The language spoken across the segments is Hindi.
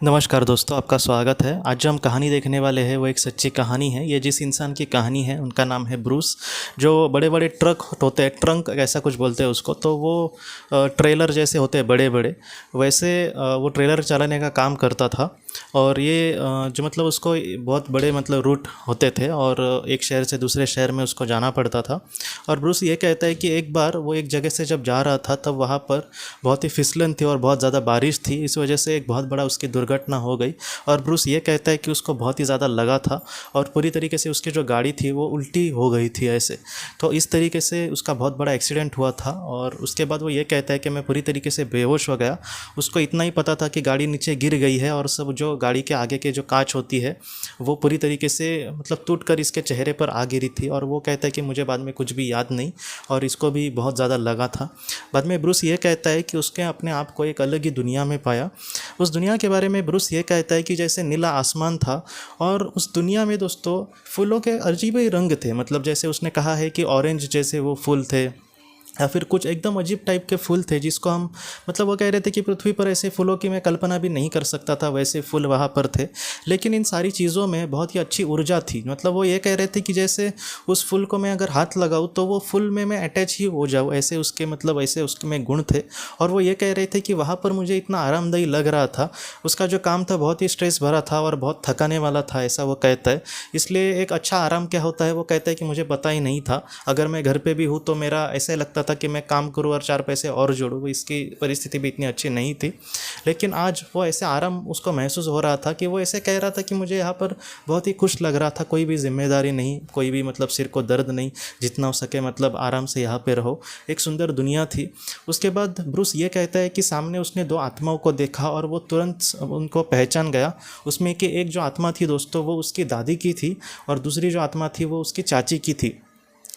नमस्कार दोस्तों, आपका स्वागत है। आज जो हम कहानी देखने वाले हैं वो एक सच्ची कहानी है। ये जिस इंसान की कहानी है उनका नाम है ब्रूस। जो बड़े बड़े ट्रक होते हैं, ट्रंक ऐसा कुछ बोलते हैं उसको, तो वो ट्रेलर जैसे होते हैं बड़े बड़े, वैसे वो ट्रेलर चलाने का काम करता था। और ये जो मतलब उसको बहुत बड़े मतलब रूट होते थे और एक शहर से दूसरे शहर में उसको जाना पड़ता था। और ब्रूस ये कहता है कि एक बार वो एक जगह से जब जा रहा था तब वहाँ पर बहुत ही फिसलन थी और बहुत ज़्यादा बारिश थी। इस वजह से एक बहुत बड़ा उसकी दुर्घटना हो गई। और ब्रूस ये कहता है कि उसको बहुत ही ज़्यादा लगा था और पूरी तरीके से उसकी जो गाड़ी थी वो उल्टी हो गई थी ऐसे। तो इस तरीके से उसका बहुत बड़ा एक्सीडेंट हुआ था। और उसके बाद वो ये कहता है कि मैं पूरी तरीके से बेहोश हो गया। उसको इतना ही पता था कि गाड़ी नीचे गिर गई है और सब जो गाड़ी के आगे के जो कांच होती है वो पूरी तरीके से मतलब टूट कर इसके चेहरे पर आ गिरी थी। और वो कहता है कि मुझे बाद में कुछ भी याद नहीं और इसको भी बहुत ज़्यादा लगा था। बाद में ब्रूस ये कहता है कि उसके अपने आप को एक अलग ही दुनिया में पाया। उस दुनिया के बारे में ब्रूस ये कहता है कि जैसे नीला आसमान था और उस दुनिया में दोस्तों फूलों के अजीब ही रंग थे। मतलब जैसे उसने कहा है कि ऑरेंज जैसे वो फूल थे या फिर कुछ एकदम अजीब टाइप के फूल थे जिसको हम मतलब वो कह रहे थे कि पृथ्वी पर ऐसे फूलों की मैं कल्पना भी नहीं कर सकता था, वैसे फूल वहाँ पर थे। लेकिन इन सारी चीज़ों में बहुत ही अच्छी ऊर्जा थी। मतलब वो ये कह रहे थे कि जैसे उस फूल को मैं अगर हाथ लगाऊँ तो वो फूल में मैं अटैच ही हो जाऊँ, ऐसे उसके मतलब ऐसे उसके में गुण थे। और वो ये कह रहे थे कि वहाँ पर मुझे इतना आरामदायी लग रहा था। उसका जो काम था बहुत ही स्ट्रेस भरा था और बहुत थकाने वाला था, ऐसा वो कहता है। इसलिए एक अच्छा आराम क्या होता है वो कहता है कि मुझे पता ही नहीं था। अगर मैं घर पे भी हूँ तो मेरा ऐसा लगता था कि मैं काम करूँ और चार पैसे और जोड़ूँ। इसकी परिस्थिति भी इतनी अच्छी नहीं थी। लेकिन आज वो ऐसे आराम उसको महसूस हो रहा था कि वो ऐसे कह रहा था कि मुझे यहाँ पर बहुत ही खुश लग रहा था। कोई भी जिम्मेदारी नहीं, कोई भी मतलब सिर को दर्द नहीं, जितना हो सके मतलब आराम से यहाँ पे रहो। एक सुंदर दुनिया थी। उसके बाद ब्रूस ये कहता है कि सामने उसने दो आत्माओं को देखा और वो तुरंत उनको पहचान गया। उसमें कि एक जो आत्मा थी दोस्तों वो उसकी दादी की थी और दूसरी जो आत्मा थी वो उसकी चाची की थी।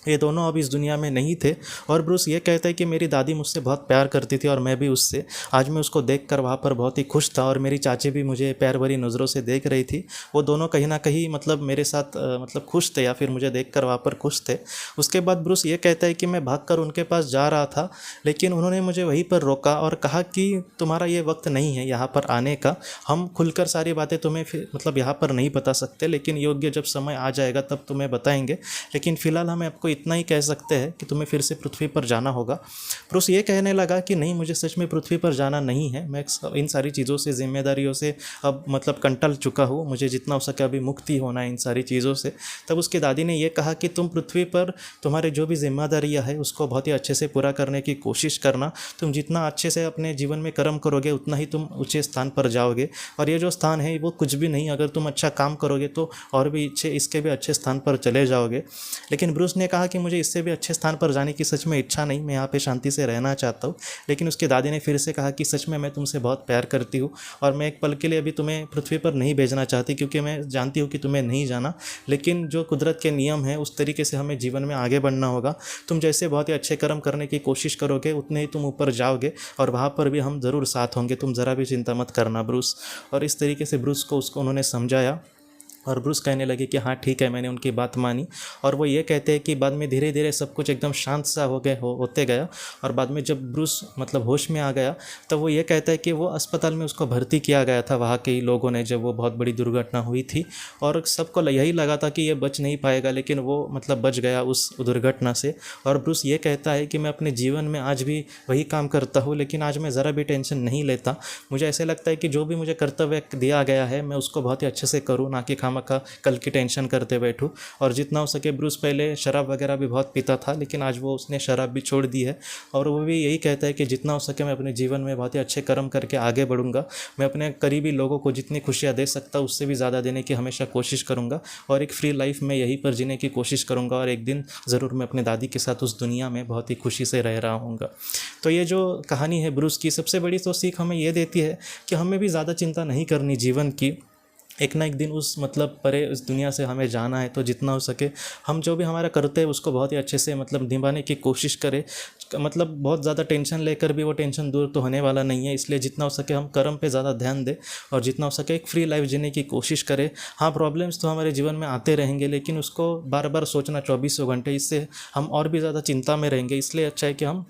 ये दोनों अब इस दुनिया में नहीं थे। और ब्रूस ये कहता है कि मेरी दादी मुझसे बहुत प्यार करती थी और मैं भी उससे। आज मैं उसको देखकर वहाँ पर बहुत ही खुश था और मेरी चाची भी मुझे प्यार भरी नज़रों से देख रही थी। वो दोनों कहीं ना कहीं मतलब मेरे साथ मतलब खुश थे या फिर मुझे देखकर वहाँ पर खुश थे। उसके बाद ब्रूस ये कहता है कि मैं भागकर उनके पास जा रहा था लेकिन उन्होंने मुझे वहीं पर रोका और कहा कि तुम्हारा ये वक्त नहीं है यहाँ पर आने का। हम खुलकर सारी बातें तुम्हें फिर मतलब यहाँ पर नहीं बता सकते, लेकिन योग्य जब समय आ जाएगा तब तुम्हें बताएंगे। लेकिन फ़िलहाल हम आपको इतना ही कह सकते हैं कि तुम्हें फिर से पृथ्वी पर जाना होगा। ब्रूस ये कहने लगा कि नहीं, मुझे सच में पृथ्वी पर जाना नहीं है। मैं इन सारी चीज़ों से, जिम्मेदारियों से अब मतलब कंटल चुका हूँ। मुझे जितना हो सके अभी मुक्ति होना है इन सारी चीज़ों से। तब उसकी दादी ने यह कहा कि तुम पृथ्वी पर तुम्हारे जो भी जिम्मेदारियाँ है उसको बहुत ही अच्छे से पूरा करने की कोशिश करना। तुम जितना अच्छे से अपने जीवन में कर्म करोगे उतना ही तुम ऊँचे स्थान पर जाओगे। और ये जो स्थान है वो कुछ भी नहीं, अगर तुम अच्छा काम करोगे तो और भी इसके भी अच्छे स्थान पर चले जाओगे। लेकिन ब्रूस ने कहा कि मुझे इससे भी अच्छे स्थान पर जाने की सच में इच्छा नहीं, मैं यहाँ पे शांति से रहना चाहता हूँ। लेकिन उसकी दादी ने फिर से कहा कि सच में मैं तुमसे बहुत प्यार करती हूँ और मैं एक पल के लिए अभी तुम्हें पृथ्वी पर नहीं भेजना चाहती, क्योंकि मैं जानती हूँ कि तुम्हें नहीं जाना। लेकिन जो कुदरत के नियम हैं उस तरीके से हमें जीवन में आगे बढ़ना होगा। तुम जैसे बहुत ही अच्छे कर्म करने की कोशिश करोगे उतने ही तुम ऊपर जाओगे और वहाँ पर भी हम ज़रूर साथ होंगे, तुम ज़रा भी चिंता मत करना ब्रूस। और इस तरीके से ब्रूस को उसको उन्होंने समझाया और ब्रूस कहने लगे कि हाँ ठीक है, मैंने उनकी बात मानी। और वो ये कहते हैं कि बाद में धीरे धीरे सब कुछ एकदम शांत सा होते गया। और बाद में जब ब्रूस मतलब होश में आ गया तब वो ये कहता है कि वो अस्पताल में उसको भर्ती किया गया था वहाँ के लोगों ने, जब वो बहुत बड़ी दुर्घटना हुई थी। और सबको यही लगा था कि ये बच नहीं पाएगा, लेकिन वो मतलब बच गया उस दुर्घटना से। और ब्रूस ये कहता है कि मैं अपने जीवन में आज भी वही काम करता हूँ, लेकिन आज मैं ज़रा भी टेंशन नहीं लेता। मुझे ऐसे लगता है कि जो भी मुझे कर्तव्य दिया गया है मैं उसको बहुत ही अच्छे से करूँ, ना कि का कल की टेंशन करते बैठूं। और जितना हो सके ब्रूस पहले शराब वगैरह भी बहुत पीता था, लेकिन आज वो उसने शराब भी छोड़ दी है। और वो भी यही कहता है कि जितना हो सके मैं अपने जीवन में बहुत ही अच्छे कर्म करके आगे बढ़ूंगा। मैं अपने करीबी लोगों को जितनी खुशियाँ दे सकता हूँ उससे भी ज़्यादा देने की हमेशा कोशिश करूँगा और एक फ्री लाइफ में यहीं पर जीने की कोशिश करूँगा। और एक दिन ज़रूर मैं अपने दादी के साथ उस दुनिया में बहुत ही खुशी से रह रहा हूँगा। तो ये जो कहानी है ब्रूस की, सबसे बड़ी तो सीख हमें ये देती है कि हमें भी ज़्यादा चिंता नहीं करनी जीवन की। एक ना एक दिन उस मतलब परे इस दुनिया से हमें जाना है, तो जितना हो सके हम जो भी हमारा करते हैं उसको बहुत ही अच्छे से मतलब निभाने की कोशिश करें। मतलब बहुत ज़्यादा टेंशन लेकर भी वो टेंशन दूर तो होने वाला नहीं है, इसलिए जितना हो सके हम कर्म पे ज़्यादा ध्यान दें और जितना हो सके एक फ्री लाइफ जीने की कोशिश करें। हाँ, प्रॉब्लम्स तो हमारे जीवन में आते रहेंगे, लेकिन उसको बार बार सोचना 24 घंटे, इससे हम और भी ज़्यादा चिंता में रहेंगे। इसलिए अच्छा है कि हम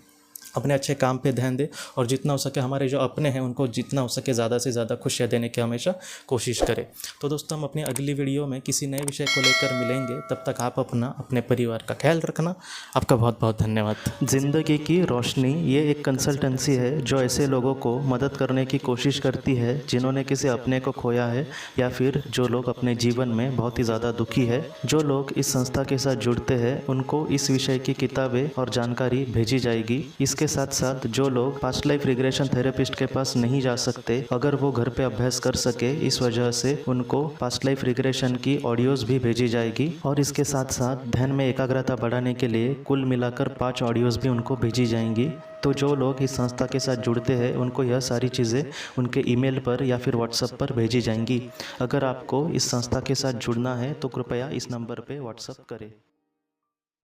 अपने अच्छे काम पे ध्यान दें और जितना हो सके हमारे जो अपने हैं उनको जितना हो सके ज़्यादा से ज़्यादा खुशियाँ देने की हमेशा कोशिश करें। तो दोस्तों हम अपनी अगली वीडियो में किसी नए विषय को लेकर मिलेंगे, तब तक आप अपना अपने परिवार का ख्याल रखना। आपका बहुत बहुत धन्यवाद। ज़िंदगी की रोशनी ये एक कंसल्टेंसी है जो ऐसे लोगों को मदद करने की कोशिश करती है जिन्होंने किसी अपने को खोया है या फिर जो लोग अपने जीवन में बहुत ही ज़्यादा दुखी है। जो लोग इस संस्था के साथ जुड़ते हैं उनको इस विषय की किताबें और जानकारी भेजी जाएगी। इसके साथ साथ जो लोग पास्ट लाइफ रिग्रेशन थेरेपिस्ट के पास नहीं जा सकते, अगर वो घर पे अभ्यास कर सके, इस वजह से उनको पास्ट लाइफ रिग्रेशन की ऑडियोज़ भी भेजी जाएगी। और इसके साथ साथ ध्यान में एकाग्रता बढ़ाने के लिए कुल मिलाकर 5 ऑडियोज़ भी उनको भेजी जाएंगी। तो जो लोग इस संस्था के साथ जुड़ते हैं उनको यह सारी चीज़ें उनके ईमेल पर या फिर व्हाट्सएप पर भेजी जाएंगी। अगर आपको इस संस्था के साथ जुड़ना है तो कृपया इस नंबर पे व्हाट्सएप करें।